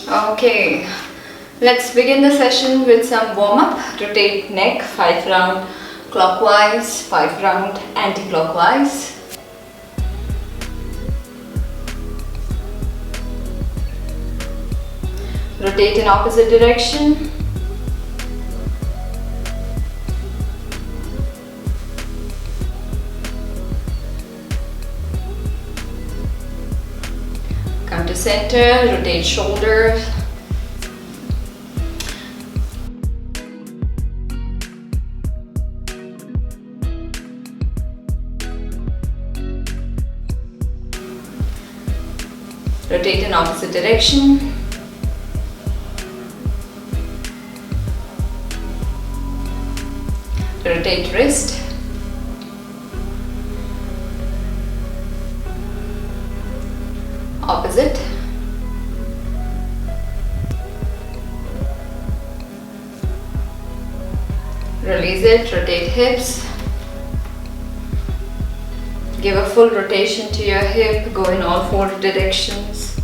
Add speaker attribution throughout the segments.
Speaker 1: Okay, let's begin the session with some warm-up. Rotate neck 5 round clockwise, 5 round anti-clockwise. Rotate in opposite direction. Come to center, rotate shoulders. Rotate in opposite direction. Rotate wrist. Opposite. Release it, rotate hips. Give a full rotation to your hip, go in all 4 directions.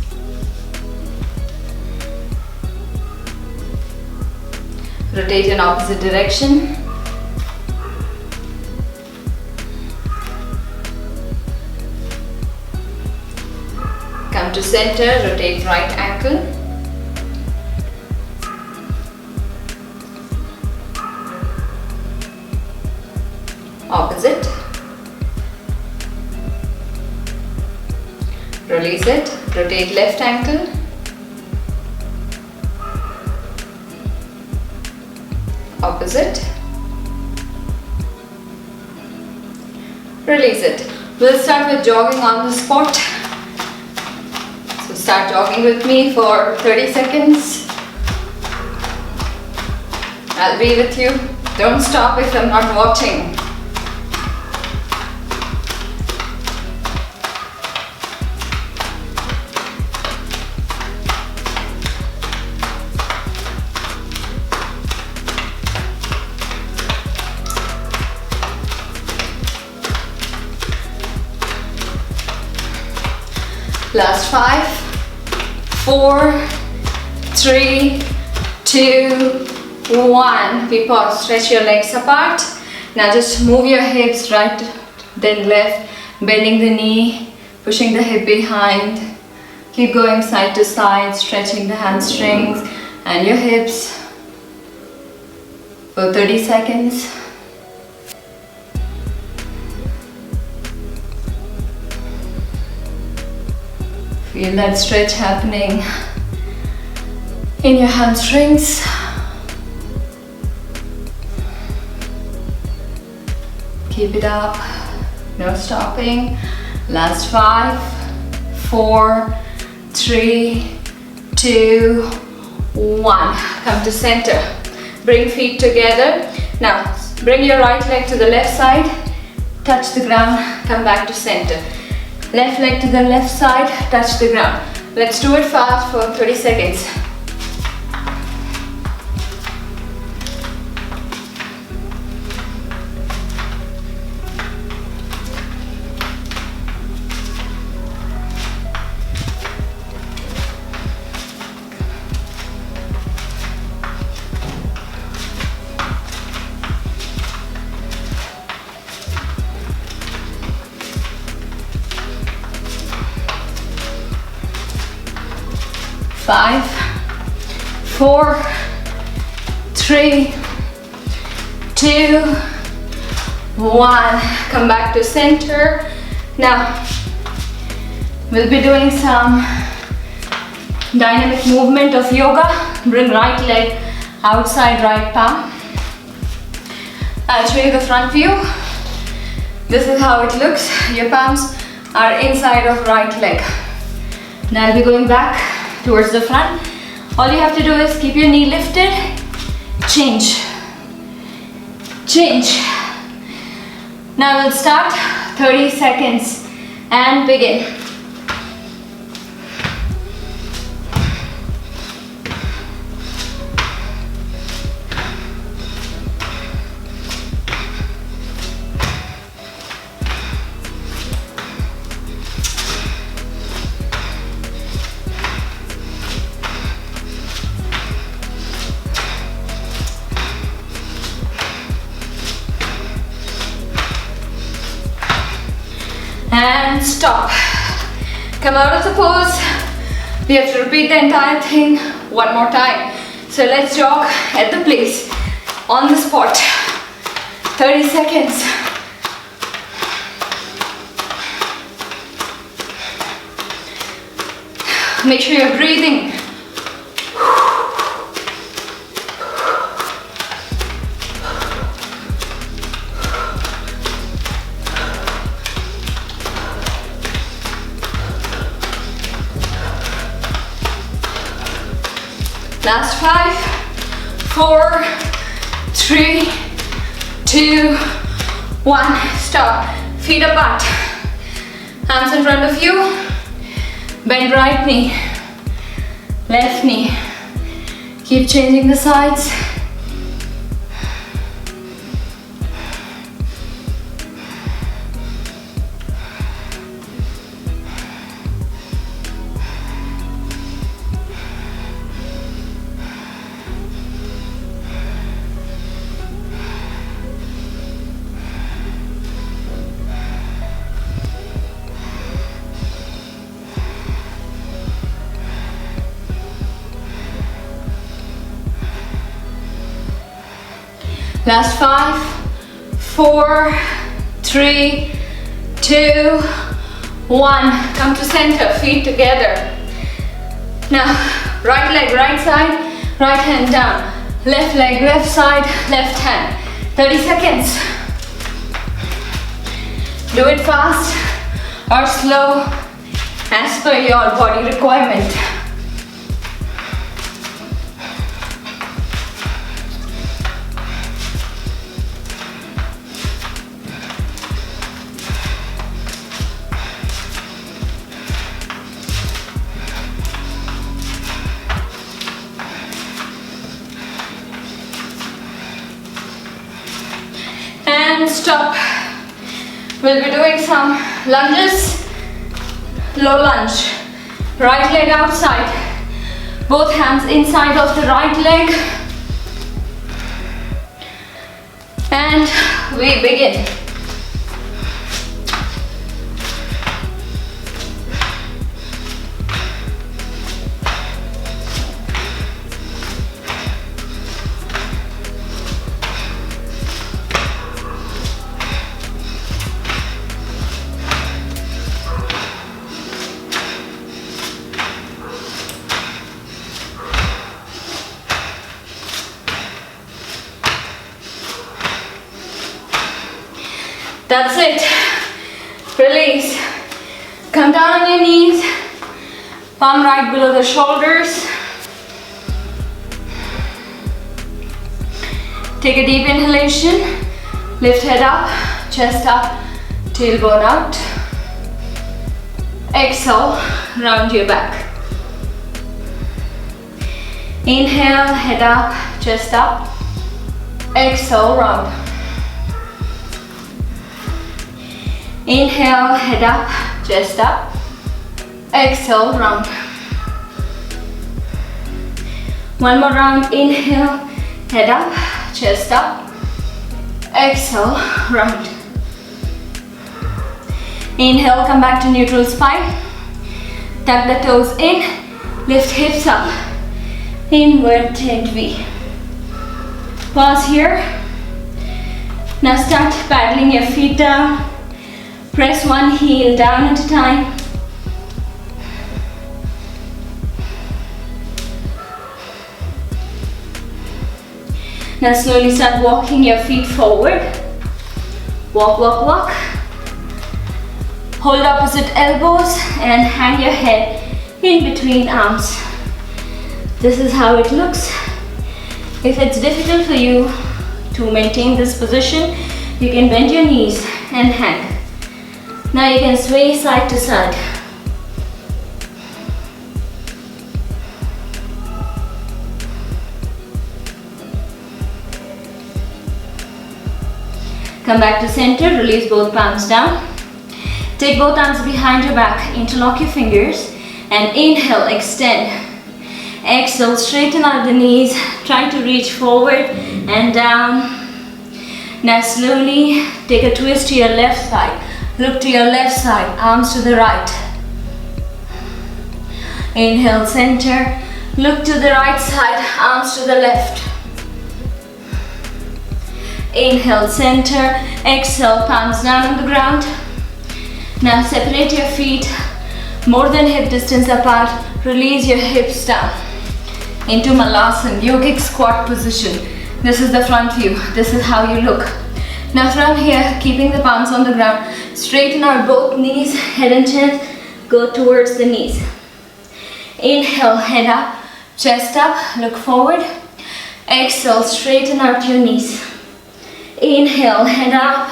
Speaker 1: Rotate in opposite direction. Come to center, rotate right ankle. Opposite. Release it, rotate left ankle. Opposite. Release it. We'll start with jogging on the spot. So start jogging with me for 30 seconds. I'll be with you. Don't stop if I'm not watching. Last 5, 4, 3, 2, 1. We pause, stretch your legs apart. Now just move your hips right, then left, bending the knee, pushing the hip behind. Keep going side to side, stretching the hamstrings and your hips for 30 seconds. Feel that stretch happening in your hamstrings. Keep it up, no stopping. Last 5, 4, 3, 2, 1. Come to center. Bring feet together. Now bring your right leg to the left side, touch the ground, come back to center. Left leg to the left side, touch the ground. Let's do it fast for 30 seconds. Five, 4, 3, 2, 1. Come back to center. Now we'll be doing some dynamic movement of yoga. Bring right leg outside right palm. I'll show you the front view. This is how it looks. Your palms are inside of right leg. Now I'll be going back towards the front. All you have to do is keep your knee lifted, change, change. Now we'll start 30 seconds and begin. and stop. Come out of the pose. We have to repeat the entire thing one more time. So let's jog at the place, on the spot. 30 seconds. Make sure you're breathing. Last 5, 4, 3, 2, 1. Stop. Feet apart. Hands in front of you. Bend right knee, left knee. Keep changing the sides. Last 5, 4, 3, 2, 1. Come to center, feet together. Now, right leg, right side, right hand down. Left leg, left side, left hand. 30 seconds. Do it fast or slow as per your body requirement. And stop. We'll be doing some lunges. Low lunge. Right leg outside. Both hands inside of the right leg. And we begin. That's it. Release. Come down on your knees. Palm right below the shoulders. Take a deep inhalation. Lift head up, chest up, tailbone out. Exhale, round your back. Inhale, head up, chest up. Exhale, round. Inhale, head up, chest up. Exhale, round. One more round. Inhale, head up, chest up. Exhale, round. Inhale, come back to neutral spine. Tuck the toes in, lift hips up. Inverted V. Pause here. Now start paddling your feet down. Press one heel down at a time. Now slowly start walking your feet forward. Walk, walk, walk. Hold opposite elbows and hang your head in between arms. This is how it looks. If it's difficult for you to maintain this position, you can bend your knees and hang. Now you can sway side to side. Come back to center, release both palms down. Take both arms behind your back, interlock your fingers and inhale, extend. Exhale, straighten out the knees, try to reach forward and down. Now slowly take a twist to your left side. Look to your left side, arms to the right. Inhale, center. Look to the right side, arms to the left. Inhale, center. Exhale, palms down on the ground. Now separate your feet more than hip distance apart. Release your hips down into Malasana, yogic squat position. This is the front view. This is how you look. Now from here, keeping the palms on the ground, straighten out both knees, head and chest, go towards the knees. Inhale, head up, chest up, look forward. Exhale, straighten out your knees. Inhale, head up,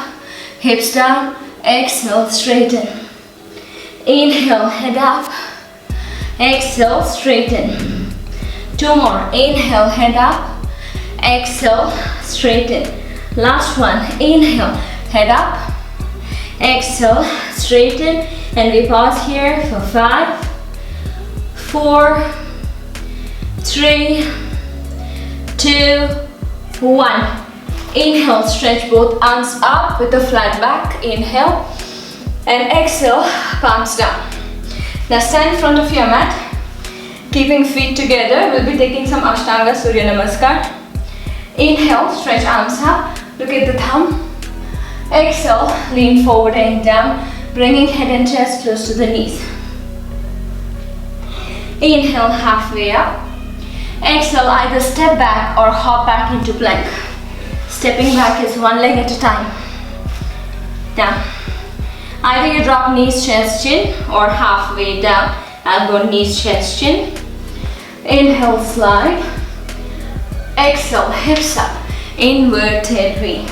Speaker 1: hips down. Exhale, straighten. Inhale, head up. Exhale, straighten. 2 more. Inhale, head up. Exhale, straighten. Last one. Inhale, head up. Exhale, straighten. And we pause here for 5, 4, 3, 2, 1. Inhale, stretch both arms up with a flat back. Inhale and exhale, palms down. Now stand in front of your mat, keeping feet together. We'll be taking some ashtanga Surya Namaskar. Inhale, stretch arms up, look at the thumb. Exhale, lean forward and down, bringing head and chest close to the knees. Inhale, halfway up. Exhale, either step back or hop back into plank. Stepping back is one leg at a time. Down. Either you drop knees, chest, chin, or halfway down. Elbow, knees, chest, chin. Inhale, slide. Exhale, hips up. Inverted V.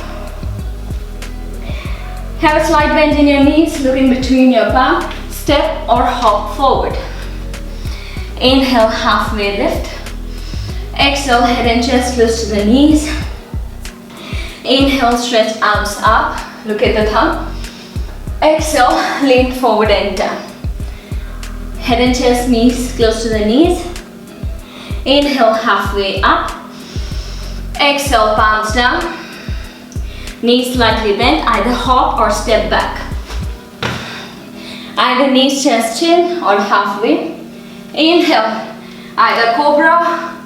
Speaker 1: Have a slight bend in your knees, looking between your palm. Step or hop forward. Inhale, halfway lift. Exhale, head and chest close to the knees. Inhale, stretch arms up, look at the thumb. Exhale, lean forward and down. Head and chest, knees close to the knees. Inhale, halfway up. Exhale, palms down. Knees slightly bent, either hop or step back. Either knees, chest, chin or halfway. Inhale, either cobra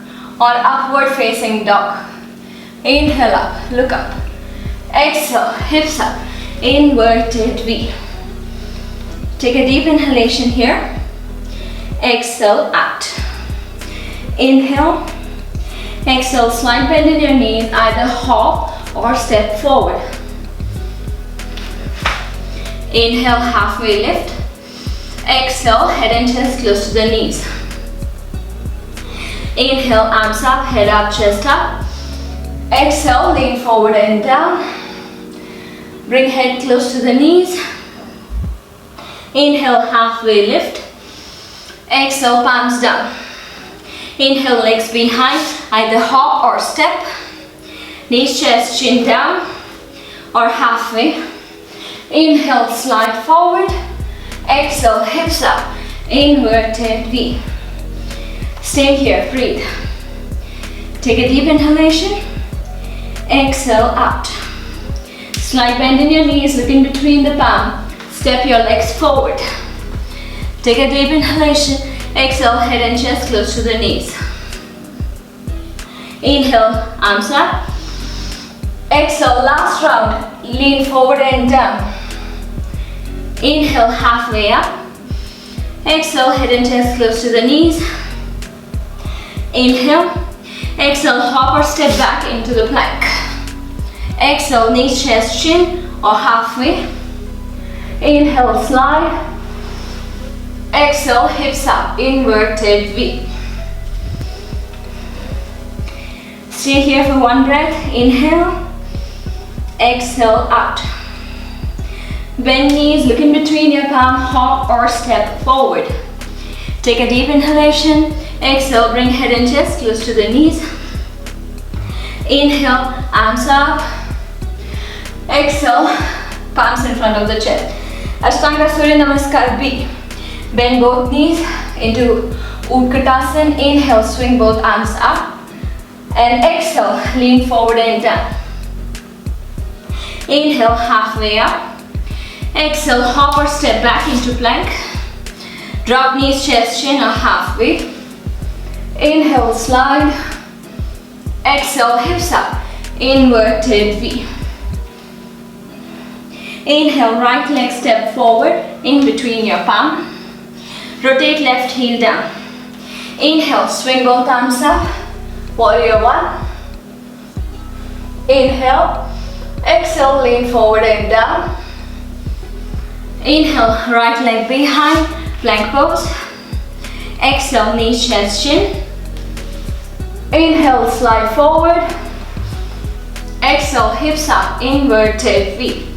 Speaker 1: or upward facing dog. Inhale up, look up. Exhale, hips up, inverted V. Take a deep inhalation here. Exhale, out. Inhale. Exhale, slight bend in your knees, either hop or step forward. Inhale, halfway lift. Exhale, head and chest close to the knees. Inhale, arms up, head up, chest up. Exhale, lean forward and down. Bring head close to the knees. Inhale, halfway lift. Exhale, palms down. Inhale, legs behind, either hop or step. Knees, chest, chin down or halfway. Inhale, slide forward. Exhale, hips up, inverted V. Stay here, breathe. Take a deep inhalation. Exhale, out. Slight bend in your knees, looking between the palm. Step your legs forward. Take a deep inhalation. Exhale, head and chest close to the knees. Inhale, arms up. Exhale, last round. Lean forward and down. Inhale, halfway up. Exhale, head and chest close to the knees. Inhale. Exhale, hop or step back into the plank. Exhale, knees, chest, chin or halfway. Inhale, slide. Exhale, hips up, inverted V. Stay here for one breath. Inhale. Exhale, out. Bend knees, look in between your palm, hop or step forward. Take a deep inhalation. Exhale, bring head and chest close to the knees. Inhale, arms up. Exhale, palms in front of the chest. Ashtanga Surya Namaskar B. Bend both knees into Utkatasana. Inhale, swing both arms up. And exhale, lean forward and down. Inhale, halfway up. Exhale, hop or step back into plank. Drop knees, chest, chin or halfway. Inhale, slide. Exhale, hips up. Inverted V. Inhale, right leg step forward in between your palm. Rotate left heel down. Inhale, swing both arms up. Warrior one. Inhale. Exhale, lean forward and down. Inhale, right leg behind, plank pose. Exhale, knees, chest, chin. Inhale, slide forward. Exhale, hips up, inverted V.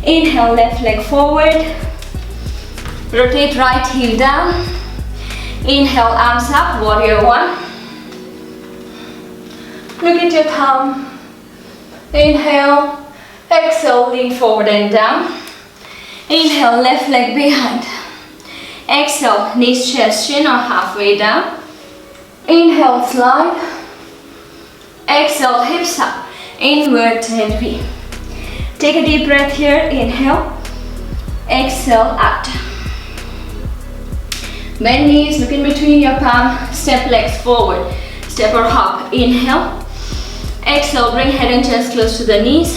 Speaker 1: Inhale, left leg forward. Rotate right heel down. Inhale, arms up, warrior one. Look at your thumb. Inhale. Exhale, lean forward and down. Inhale, left leg behind. Exhale, knees, chest, chin or halfway down. Inhale, slide. Exhale, hips up, inverted V. Take a deep breath here. Inhale. Exhale, out. Bend knees, look in between your palm. Step legs forward. Step or hop. Inhale. Exhale, bring head and chest close to the knees.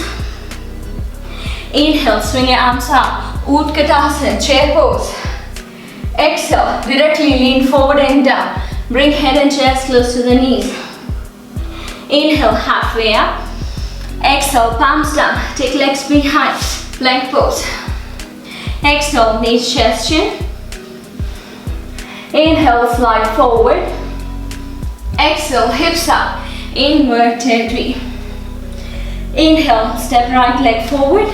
Speaker 1: Inhale, swing your arms up. Utkatasana, chair pose. Exhale, directly lean forward and down. Bring head and chest close to the knees. Inhale, halfway up. Exhale, palms down. Take legs behind. Plank pose. Exhale, knees, chest, chin. Inhale, slide forward. Exhale, hips up. Inverted V. Inhale, step right leg forward.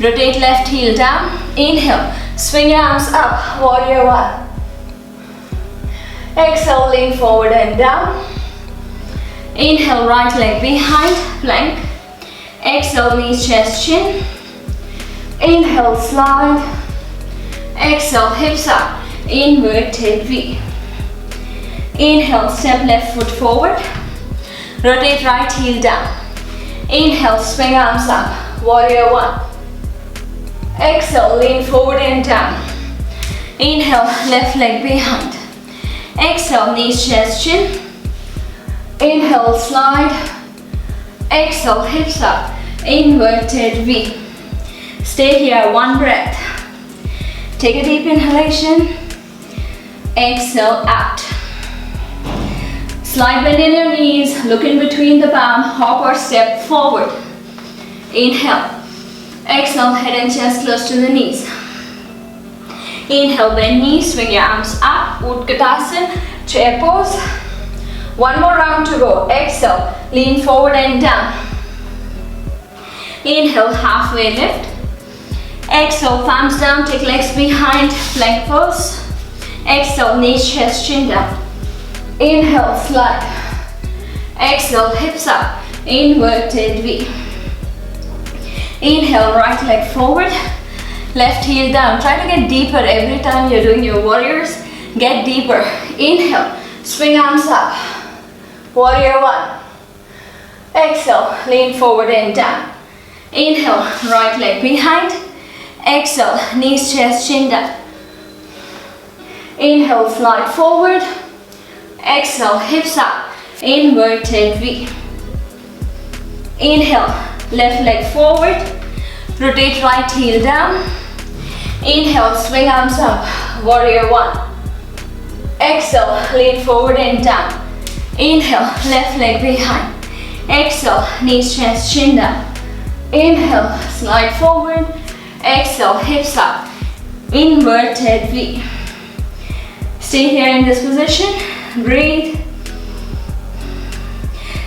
Speaker 1: Rotate left heel down. Inhale, swing your arms up. Warrior one. Exhale, lean forward and down. Inhale, right leg behind, plank. Exhale, knees, chest, chin. Inhale, slide. Exhale, hips up, inverted V. Inhale, step left foot forward. Rotate right heel down. Inhale, swing arms up, warrior one. Exhale, lean forward and down. Inhale, left leg behind. Exhale, knees, chest, chin. Inhale, slide. Exhale, hips up, inverted V. Stay here, one breath. Take a deep inhalation. Exhale, out. Slide bend in your knees, look in between the palm, hop or step forward. Inhale. Exhale, head and chest close to the knees. Inhale, bend knees, swing your arms up, Utkatasana, chair pose. One more round to go. Exhale, lean forward and down. Inhale, halfway lift. Exhale, palms down, take legs behind, plank pose. Exhale, knees, chest, chin down. Inhale, slide. Exhale, hips up, inverted V. Inhale, right leg forward, left heel down. Try to get deeper every time you're doing your warriors. Get deeper. Inhale, swing arms up. Warrior one. Exhale, lean forward and down. Inhale, right leg behind. Exhale, knees, chest, chin down. Inhale, slide forward. Exhale, hips up, inverted V. Inhale, left leg forward. Rotate right heel down. Inhale, swing arms up, warrior one. Exhale, lean forward and down. Inhale, left leg behind. Exhale, knees, chest, chin down. Inhale, slide forward. Exhale, hips up, inverted V. Stay here in this position. Breathe.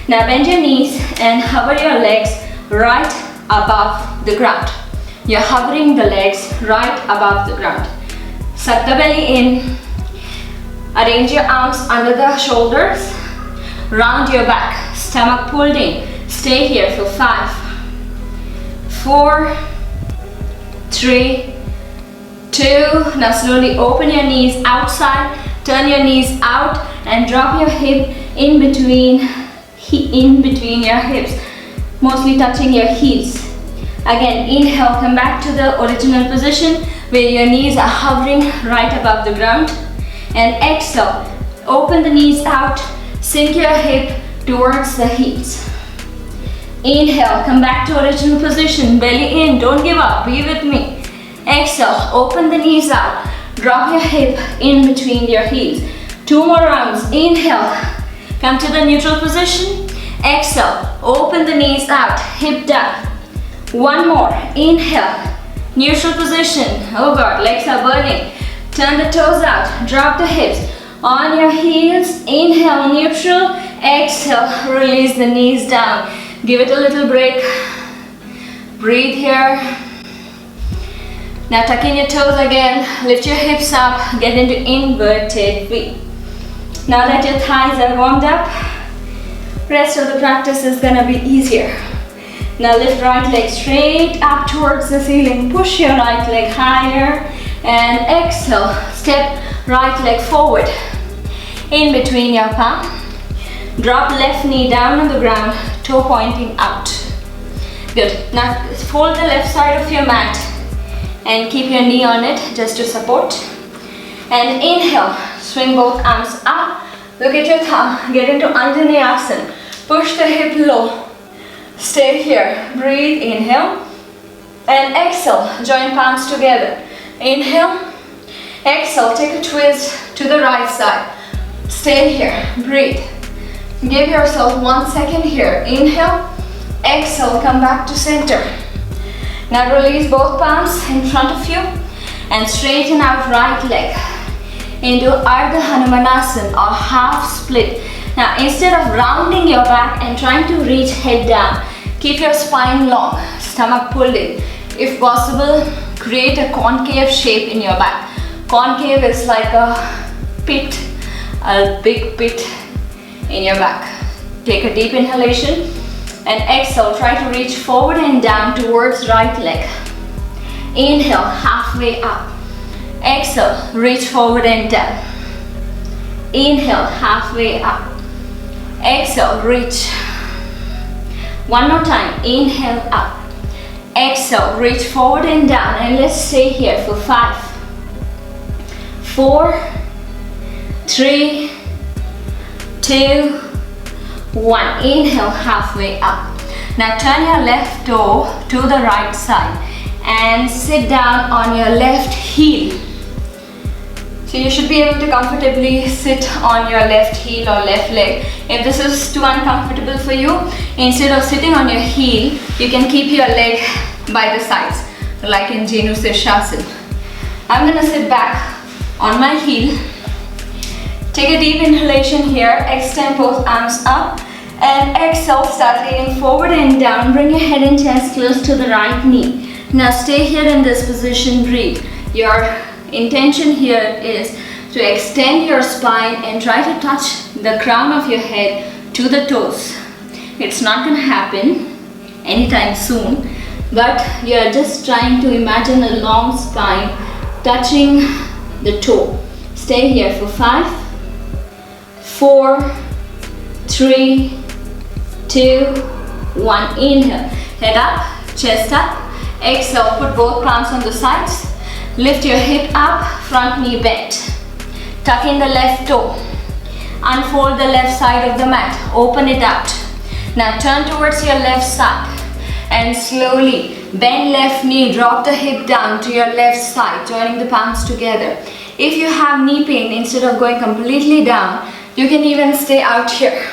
Speaker 1: Now bend your knees and hover your legs right above the ground. You're hovering the legs right above the ground. Suck the belly in. Arrange your arms under the shoulders. Round your back. Stomach pulled in. Stay here for 5, 4, 3, 2. Now slowly open your knees outside. Turn your knees out and drop your hip in between your hips, mostly touching your heels. Again, inhale, come back to the original position where your knees are hovering right above the ground. And exhale, open the knees out, sink your hip towards the heels. Inhale, come back to original position, belly in, don't give up, be with me. Exhale, open the knees out, drop your hip in between your heels. 2 more rounds. Inhale, come to the neutral position. Exhale, open the knees out, hip down. 1 more. Inhale, neutral position. Oh God, legs are burning. Turn the toes out, drop the hips on your heels. Inhale, neutral. Exhale, release the knees down. Give it a little break. Breathe here. Now tuck in your toes again. Lift your hips up. Get into inverted V. Now that your thighs are warmed up, rest of the practice is gonna be easier. Now lift right leg straight up towards the ceiling. Push your right leg higher and exhale. Step right leg forward. In between your palm. Drop left knee down on the ground, toe pointing out. Good. Now fold the left side of your mat and keep your knee on it just to support. And inhale, swing both arms up. Look at your thumb, get into Anjaneyasana. Push the hip low. Stay here. Breathe, inhale. And exhale, join palms together. Inhale. Exhale, take a twist to the right side. Stay here. Breathe. Give yourself 1 second here. Inhale. Exhale, come back to center. Now release both palms in front of you and straighten out right leg into Ardha Hanumanasana or half split. Now instead of rounding your back and trying to reach head down, keep your spine long, stomach pulled in. If possible, create a concave shape in your back. Concave is like a pit, a big pit in your back. Take a deep inhalation and exhale. Try to reach forward and down towards right leg. Inhale, halfway up. Exhale, reach forward and down. Inhale, halfway up. Exhale, reach. 1 more time. Inhale, up. Exhale, reach forward and down. And let's stay here for 5, 4, 3, 2, 1. Inhale, halfway up. Now turn your left toe to the right side and sit down on your left heel. So you should be able to comfortably sit on your left heel or left leg. If this is too uncomfortable for you, instead of sitting on your heel, you can keep your leg by the sides, like in Jenu Sirsasana. I'm gonna sit back on my heel. Take a deep inhalation here, extend both arms up, and exhale, start leaning forward and down. Bring your head and chest close to the right knee. Now stay here in this position, breathe. Your intention here is to extend your spine and try to touch the crown of your head to the toes. It's not going to happen anytime soon, but you're just trying to imagine a long spine touching the toe. Stay here for 5, 4, 3, 2, 1. Inhale, head up, chest up. Exhale, put both palms on the sides. Lift your hip up, front knee bent. Tuck in the left toe. Unfold the left side of the mat. Open it out. Now turn towards your left side and slowly bend left knee. Drop the hip down to your left side, joining the palms together. If you have knee pain, instead of going completely down, you can even stay out here.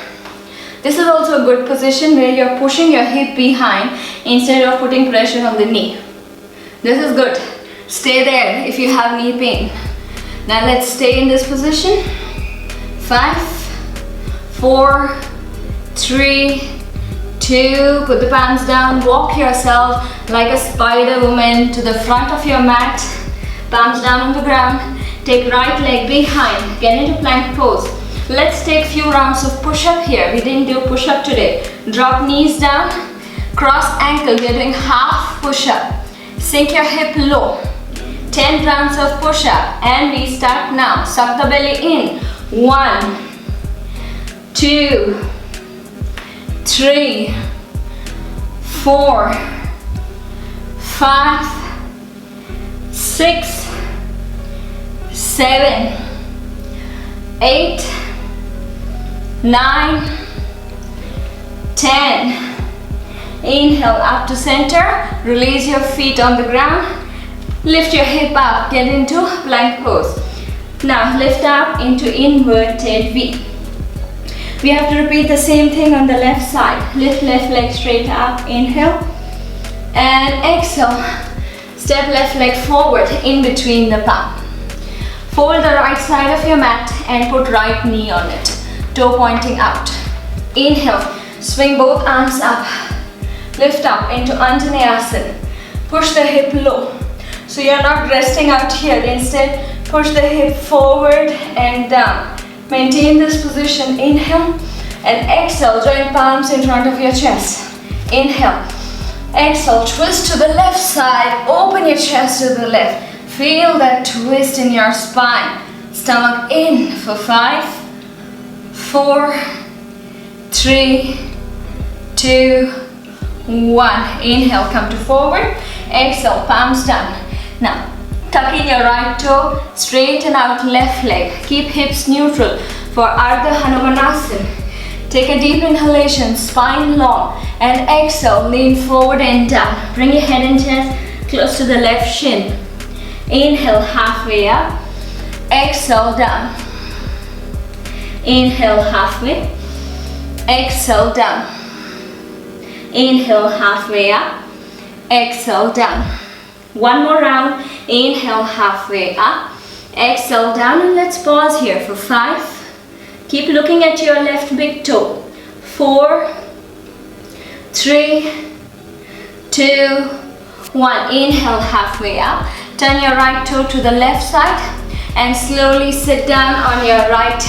Speaker 1: This is also a good position where you're pushing your hip behind instead of putting pressure on the knee. This is good. Stay there if you have knee pain. Now let's stay in this position. 5, 4, 3, 2, put the palms down, walk yourself like a spider woman to the front of your mat, palms down on the ground, take right leg behind, get into plank pose. Let's take few rounds of push-up here. We didn't do push-up today. Drop knees down, cross ankle, we are doing half push-up. Sink your hip low. 10 rounds of push-up and we start now. Suck the belly in. 1, 2, 3, 4, 5, 6, 7, 8, 9, 10. Inhale up to center. Release your feet on the ground. Lift your hip up. Get into plank pose. Now lift up into inverted V. We have to repeat the same thing on the left side. Lift left leg straight up. Inhale. And exhale. Step left leg forward in between the palm. Fold the right side of your mat and put right knee on it. Toe pointing out. Inhale. Swing both arms up. Lift up into Anjaneyasana. Push the hip low. So you're not resting out here. Instead, push the hip forward and down. Maintain this position. Inhale and exhale. Join palms in front of your chest. Inhale. Exhale. Twist to the left side. Open your chest to the left. Feel that twist in your spine. Stomach in for 5, 4, 3, 2, 1. Inhale, come to forward. Exhale, palms down. Now, tuck in your right toe, straighten out left leg. Keep hips neutral for Ardha Hanumanasana. Take a deep inhalation, spine long, and exhale, lean forward and down. Bring your head and chest close to the left shin. Inhale, halfway up. Exhale, down. Inhale, halfway. Exhale, down. Inhale, halfway up. Exhale, down. One more round. Inhale, halfway up. Exhale, down, and let's pause here for 5. Keep looking at your left big toe. 4, 3, 2, 1. Inhale, halfway up. Turn your right toe to the left side and slowly sit down on your right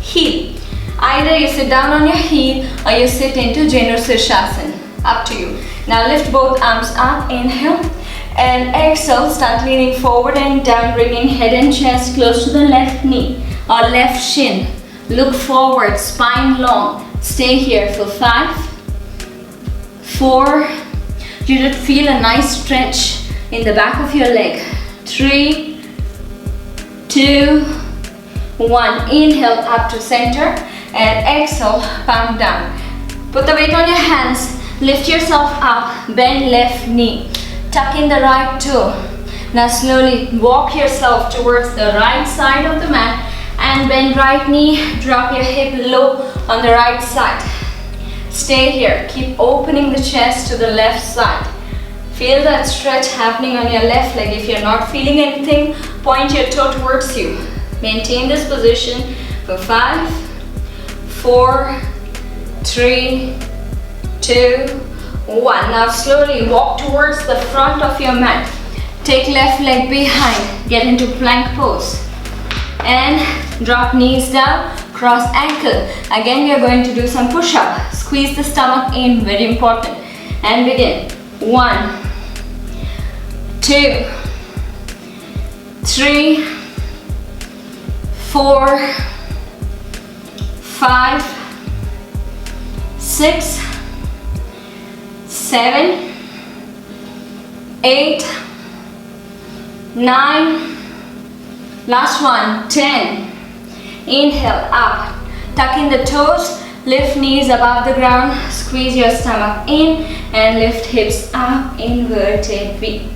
Speaker 1: heel. Either you sit down on your heel or you sit into Jenu Sirsasana. Up to you. Now lift both arms up. Inhale and exhale. Start leaning forward and down, bringing head and chest close to the left knee or left shin. Look forward, spine long. Stay here for 5, 4. You should feel a nice stretch in the back of your leg. 3, 2, 1. Inhale up to center and exhale, palm down. Put the weight on your hands. Lift yourself up. Bend left knee. Tuck in the right toe. Now slowly walk yourself towards the right side of the mat and bend right knee. Drop your hip low on the right side. Stay here. Keep opening the chest to the left side. Feel that stretch happening on your left leg. If you're not feeling anything, point your toe towards you. Maintain this position for 5, 4, 3, 2, 1. Now slowly walk towards the front of your mat. Take left leg behind. Get into plank pose. And drop knees down. Cross ankle. Again, we are going to do some push-up. Squeeze the stomach in. Very important. And begin. 1, 2, 3, 4, 5, 6, 7, 8, 9, last one, 10. Inhale, up. Tuck in the toes, lift knees above the ground, squeeze your stomach in and lift hips up, inverted V.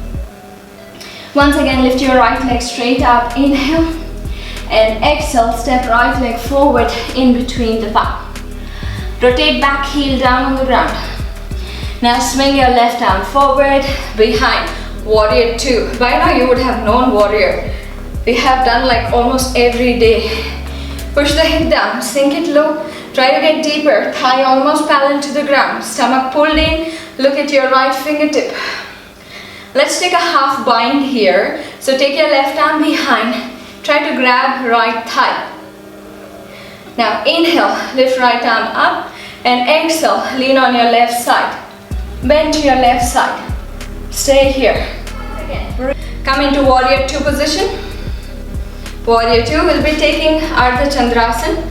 Speaker 1: Once again, lift your right leg straight up, inhale, and exhale, step right leg forward in between the palm. Rotate back heel down on the ground. Now swing your left arm forward, behind, warrior 2. By now you would have known warrior. We have done like almost every day. Push the hip down, sink it low, try to get deeper, thigh almost parallel to the ground, stomach pulled in, look at your right fingertip. Let's take a half bind here. So take your left arm behind, try to grab right thigh. Now inhale, lift right arm up and exhale, lean on your left side. Bend to your left side. Stay here. Again. Come into warrior 2 position. Warrior 2 will be taking Ardha Chandrasana.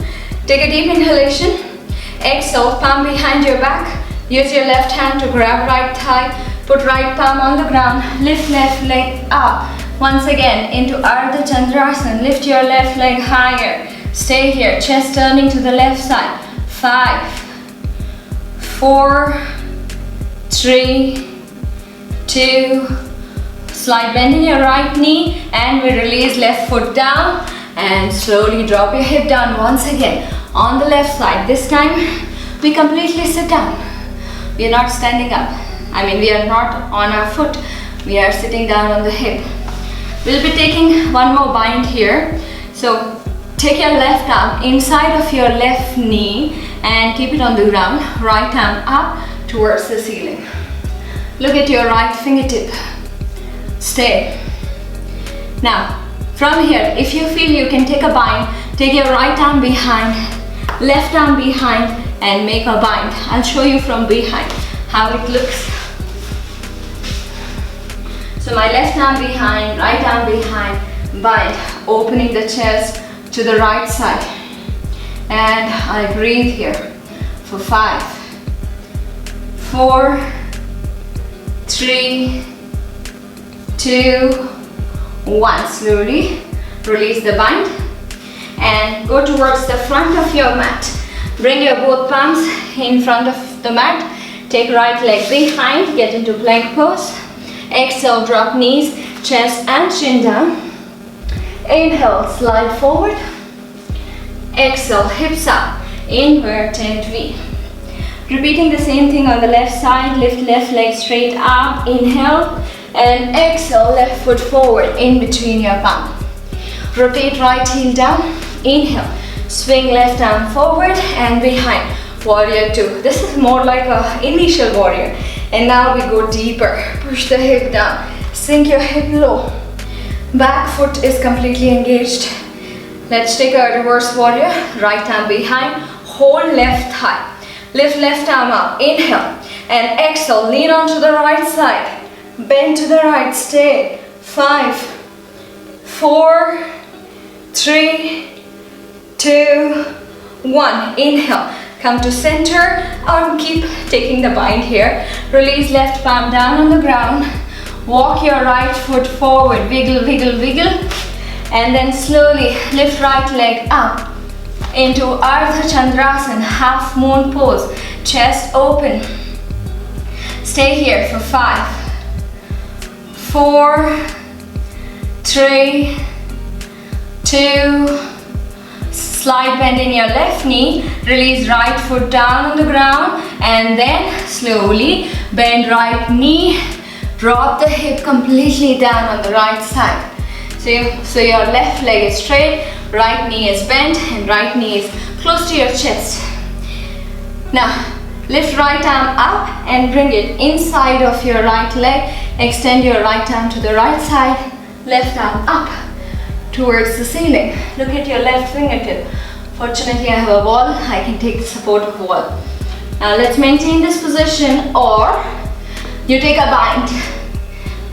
Speaker 1: Take a deep inhalation. Exhale, palm behind your back. Use your left hand to grab right thigh. Put right palm on the ground. Lift left leg up. Once again into Ardha Chandrasana. Lift your left leg higher. Stay here. Chest turning to the left side. 5, 4, 3, 2. Slight bend in your right knee and we release left foot down and slowly drop your hip down once again on the left side. This time we completely sit down. We are not standing up. We are not on our foot. We are sitting down on the hip. We'll be taking one more bind here. So take your left arm inside of your left knee and keep it on the ground. Right arm up towards the ceiling. Look at your right fingertip. Stay. Now, from here, if you feel you can take a bind, take your right arm behind, left arm behind, and make a bind. I'll show you from behind how it looks. So my left arm behind, right arm behind, bind, opening the chest to the right side. And I breathe here for 5, 4, 3, 2, 1. Slowly release the bind and go towards the front of your mat. Bring your both palms in front of the mat. Take right leg behind, get into plank pose. Exhale, drop knees, chest and chin down. Inhale, slide forward. Exhale, hips up, inverted V. Repeating the same thing on the left side. Lift left leg straight up, inhale, and exhale, left foot forward in between your palm. Rotate right heel down, inhale, swing left arm forward and behind. Warrior 2. This is more like an initial warrior. And now we go deeper. Push the hip down, sink your hip low. Back foot is completely engaged. Let's take a reverse warrior. Right arm behind, hold left thigh. Lift left arm up, inhale, and exhale, lean onto the right side. Bend to the right, stay. 5, 4, 3, 2, 1. Inhale, come to center or keep taking the bind here. Release left palm down on the ground. Walk your right foot forward, wiggle, wiggle, wiggle. And then slowly lift right leg up into Ardha Chandrasana, half moon pose. Chest open. Stay here for 5, 4, 3, 2. Slide bend in your left knee. Release right foot down on the ground. And then slowly bend right knee. Drop the hip completely down on the right side. So your left leg is straight, right knee is bent, and right knee is close to your chest. Now, lift right arm up and bring it inside of your right leg. Extend your right arm to the right side, left arm up towards the ceiling. Look at your left fingertip. Fortunately, I have a wall. I can take the support of the wall. Now, let's maintain this position, or you take a bind.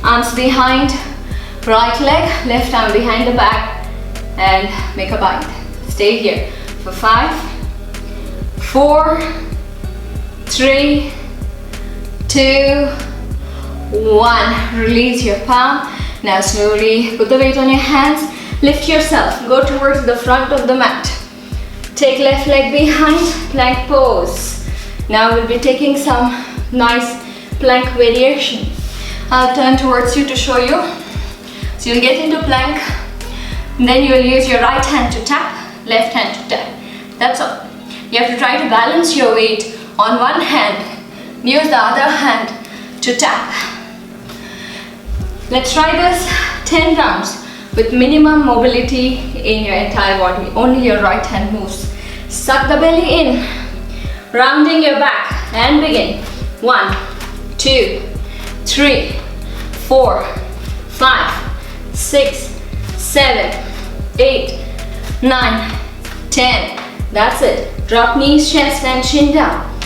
Speaker 1: Arms behind, right leg, left arm behind the back, and make a bind. Stay here for 5, 4, 3, 2, 1. Release your palm. Now slowly put the weight on your hands. Lift yourself. Go towards the front of the mat. Take left leg behind, plank pose. Now we'll be taking some nice plank variation. I'll turn towards you to show you. So you'll get into plank, then you will use your right hand to tap, left hand to tap. That's all. You have to try to balance your weight on one hand, use the other hand to tap. Let's try this 10 rounds with minimum mobility in your entire body. Only your right hand moves. Suck the belly in, rounding your back, and begin. 1, 2, 3, 4, 5, 6, 7, 8, 9, 10. That's it. Drop knees, chest and chin down.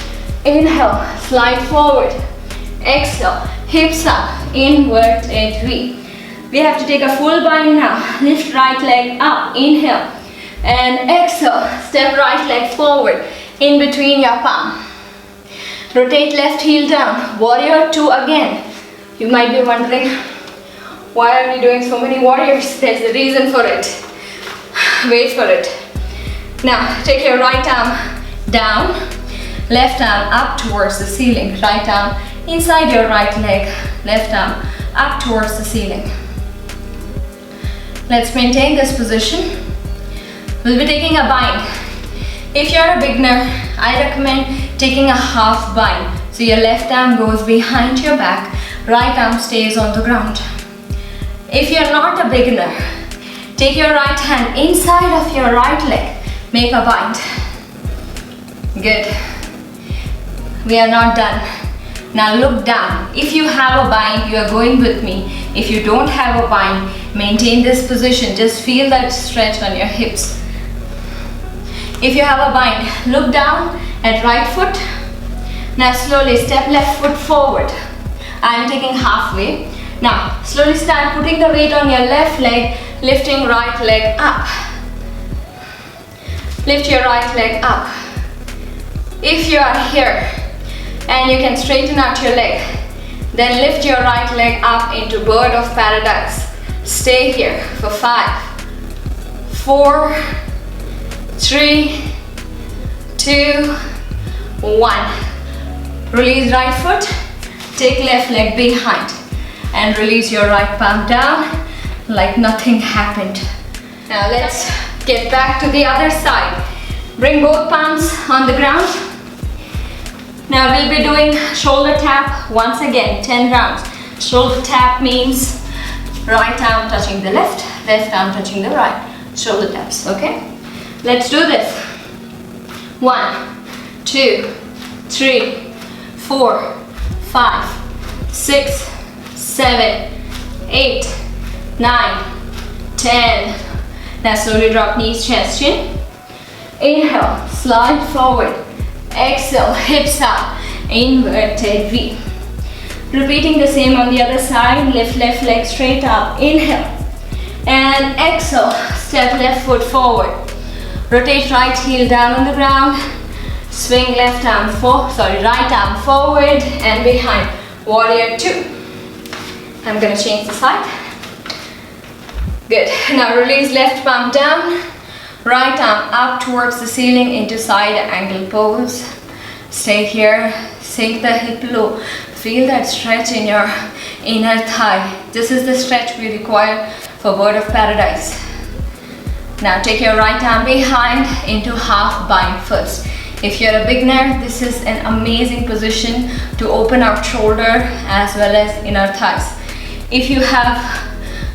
Speaker 1: Inhale, slide forward. Exhale, hips up, inverted V. We have to take a full bind now. Lift right leg up, inhale. And exhale, step right leg forward in between your palm. Rotate left heel down. Warrior 2 again. You might be wondering, why are we doing so many warriors? There's a reason for it. Wait for it. Now, take your right arm down, left arm up towards the ceiling. Right arm inside your right leg, left arm up towards the ceiling. Let's maintain this position. We'll be taking a bind. If you're a beginner, I recommend taking a half bind. So your left arm goes behind your back, right arm stays on the ground. If you're not a beginner, take your right hand inside of your right leg, make a bind. Good. We are not done. Now look down. If you have a bind, you are going with me. If you don't have a bind, maintain this position. Just feel that stretch on your hips. If you have a bind, look down at right foot. Now slowly step left foot forward. I am taking halfway. Now slowly start putting the weight on your left leg, lifting right leg up. Lift your right leg up. If you are here and you can straighten out your leg, then lift your right leg up into bird of paradise. Stay here for 5, 4, 3, 2, 1. Release right foot, take left leg behind and release your right palm down like nothing happened. Now let's get back to the other side. Bring both palms on the ground. Now we'll be doing shoulder tap once again, 10 rounds. Shoulder tap means right arm touching the left, left arm touching the right. Shoulder taps, okay? Let's do this. 1, 2, 3, 4, 5, 6, 7, 8, 9, 10. Now slowly drop knees, chest, chin. Inhale, slide forward. Exhale, hips up, inverted V. Repeating the same on the other side. Lift left leg straight up. Inhale and exhale. Step left foot forward. Rotate right heel down on the ground. Swing left arm right arm forward and behind. Warrior 2. I'm gonna change the side. Good. Now release left palm down. Right arm up towards the ceiling into side angle pose. Stay here. Sink the hip low. Feel that stretch in your inner thigh. This is the stretch we require for bird of paradise. Now take your right arm behind into half bind first. If you're a beginner, this is an amazing position to open out shoulder as well as inner thighs. If you have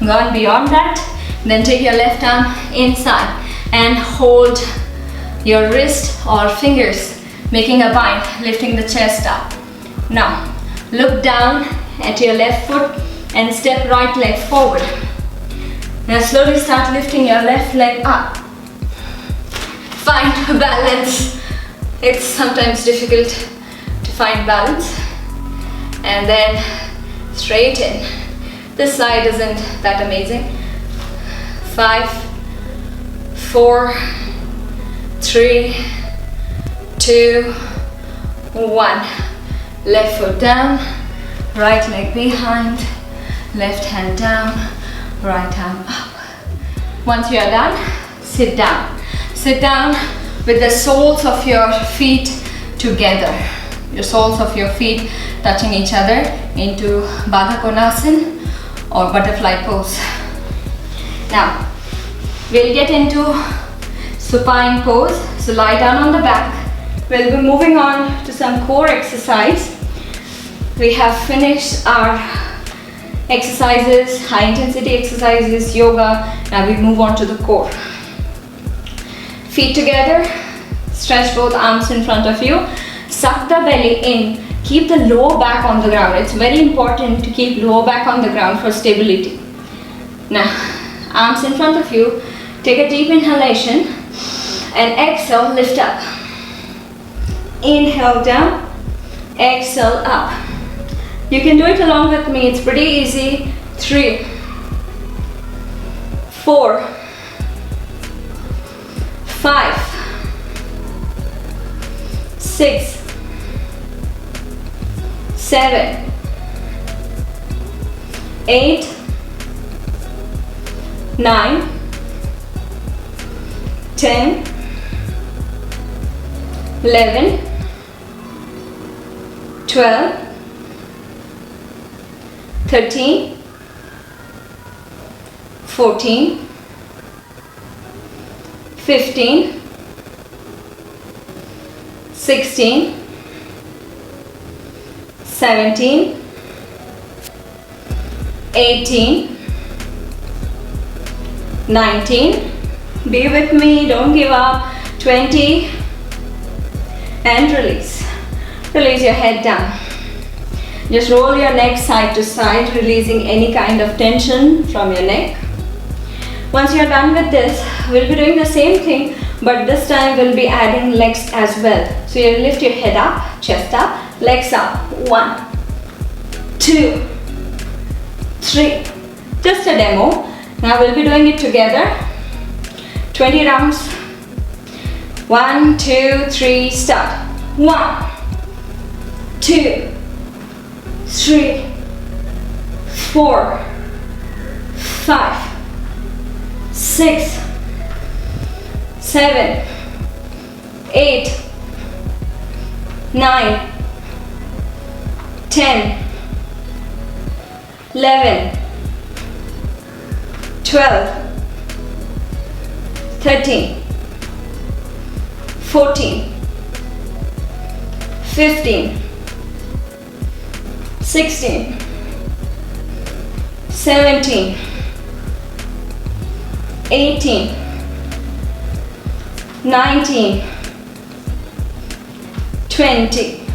Speaker 1: gone beyond that, then take your left arm inside and hold your wrist or fingers, making a bind, lifting the chest up. Now look down at your left foot and step right leg forward. Now slowly start lifting your left leg up. Find balance. It's sometimes difficult to find balance. And then straighten. This side isn't that amazing. 5, 4, 3, 2, 1. Left foot down, right leg behind, left hand down, right arm up. Once you are done, sit down. Sit down with the soles of your feet together. Your soles of your feet touching each other into Baddha Konasana or butterfly pose. Now, we'll get into supine pose. So lie down on the back. We'll be moving on to some core exercise. We have finished our exercises, high intensity exercises, yoga. Now we move on to the core. Feet together, stretch both arms in front of you. Suck the belly in. Keep the lower back on the ground. It's very important to keep lower back on the ground for stability. Now, arms in front of you. Take a deep inhalation and exhale, lift up. Inhale down, exhale up. You can do it along with me, it's pretty easy. 3, 4, 5, 6, 7, 8, 9, 10, 11, 12, 13, 14, 15, 16, 17, 18, 19, be with me, don't give up, 20, and release. Release your head down. Just roll your neck side to side, releasing any kind of tension from your neck. Once you're done with this, we'll be doing the same thing, but this time we'll be adding legs as well. So you lift your head up, chest up, legs up. 1, 2, 3. Just a demo. Now we'll be doing it together. 20 rounds. 1, 2, 3, start. 1, 2, 3, 4, 5, 6, 7, 8, 9, 10, 11, 12, 13, 14, 15, 16, 17, 18, 19, 20,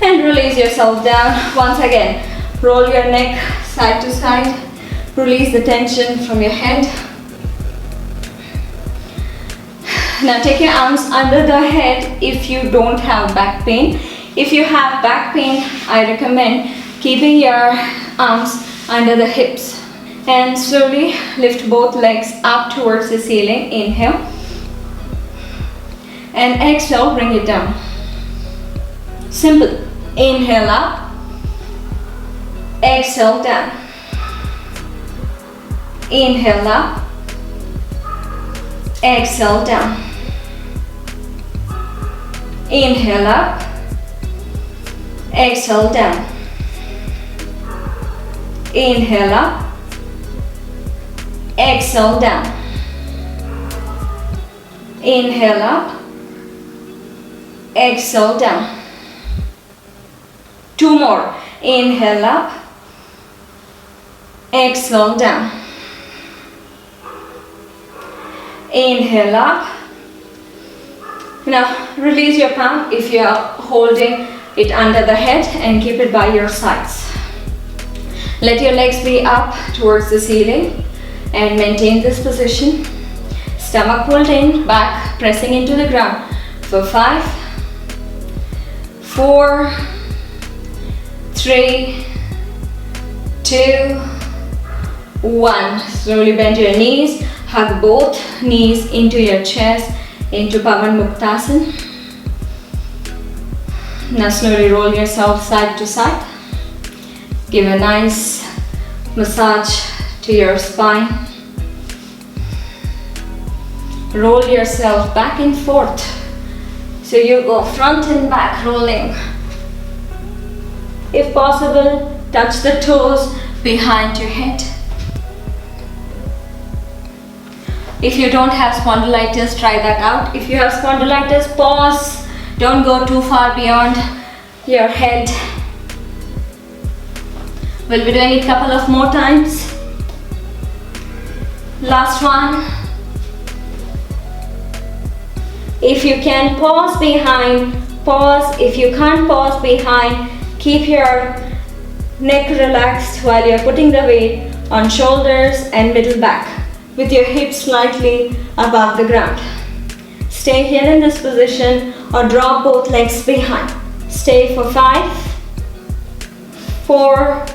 Speaker 1: and release yourself down. Once again, roll your neck side to side, release the tension from your head. Now take your arms under the head if you don't have back pain. If you have back pain, I recommend keeping your arms under the hips and slowly lift both legs up towards the ceiling. Inhale and exhale, bring it down. Simple. Inhale up, exhale down. Inhale up, exhale down. Inhale up, exhale down. Inhale up, exhale down. Inhale up, exhale down. 2 more. Inhale up, exhale down. Inhale up. Now release your palm if you are holding it under the head and keep it by your sides. Let your legs be up towards the ceiling and maintain this position. Stomach pulled in, back pressing into the ground for 5, 4, 3, 2, 1. Slowly bend your knees, hug both knees into your chest, into Pavan Muktasana. Now slowly roll yourself side to side. Give a nice massage to your spine. Roll yourself back and forth. So you go front and back rolling. If possible, touch the toes behind your head. If you don't have spondylitis, try that out. If you have spondylitis, pause. Don't go too far beyond your head. We'll be doing it a couple of more times. Last one. If you can pause behind, pause. If you can't pause behind, keep your neck relaxed while you're putting the weight on shoulders and middle back with your hips slightly above the ground. Stay here in this position or drop both legs behind. Stay for 5, 4,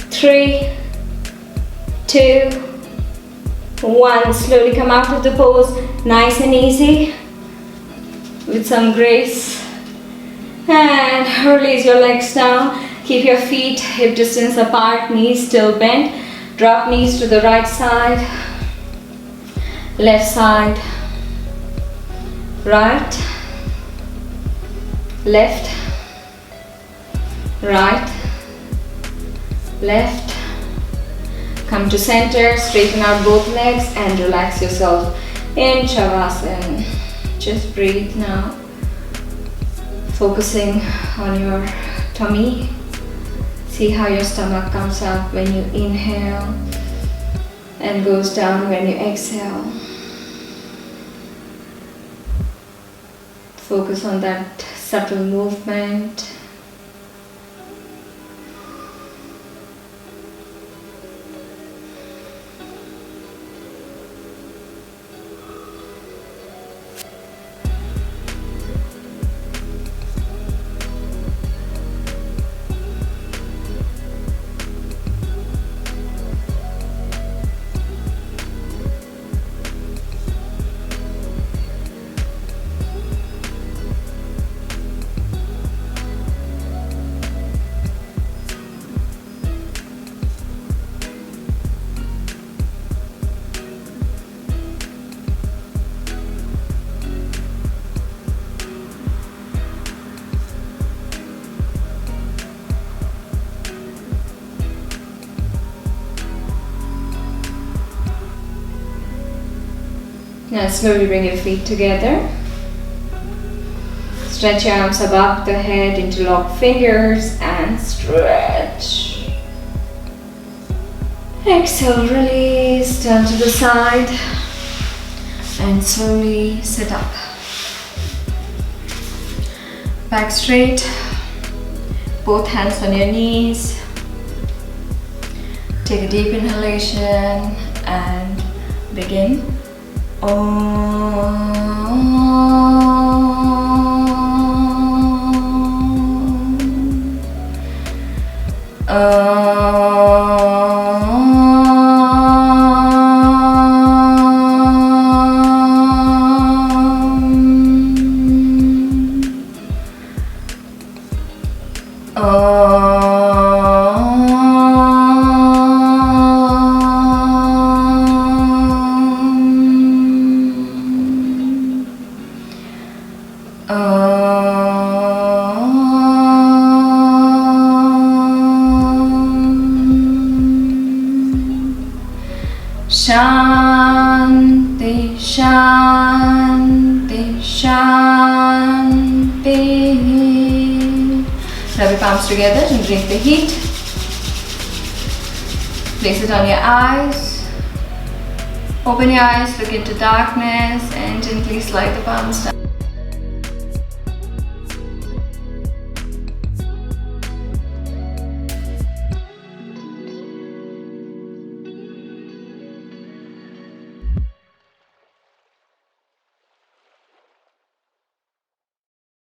Speaker 1: 3, 2, 1. Slowly come out of the pose, nice and easy, with some grace. And release your legs down. Keep your feet hip distance apart, knees still bent. Drop knees to the right side, left side, right, left, right, left. Come to center, straighten out both legs and relax yourself in Shavasana. Just breathe now, focusing on your tummy. See how your stomach comes up when you inhale and goes down when you exhale. Focus on that subtle movement. Now slowly bring your feet together. Stretch your arms above the head, interlock fingers and stretch. Exhale, release, turn to the side and slowly sit up. Back straight, both hands on your knees. Take a deep inhalation and begin. Shanti, Shanti, Shanti. Rub your palms together and drink the heat. Place it on your eyes. Open your eyes, look into darkness and gently slide the palms down.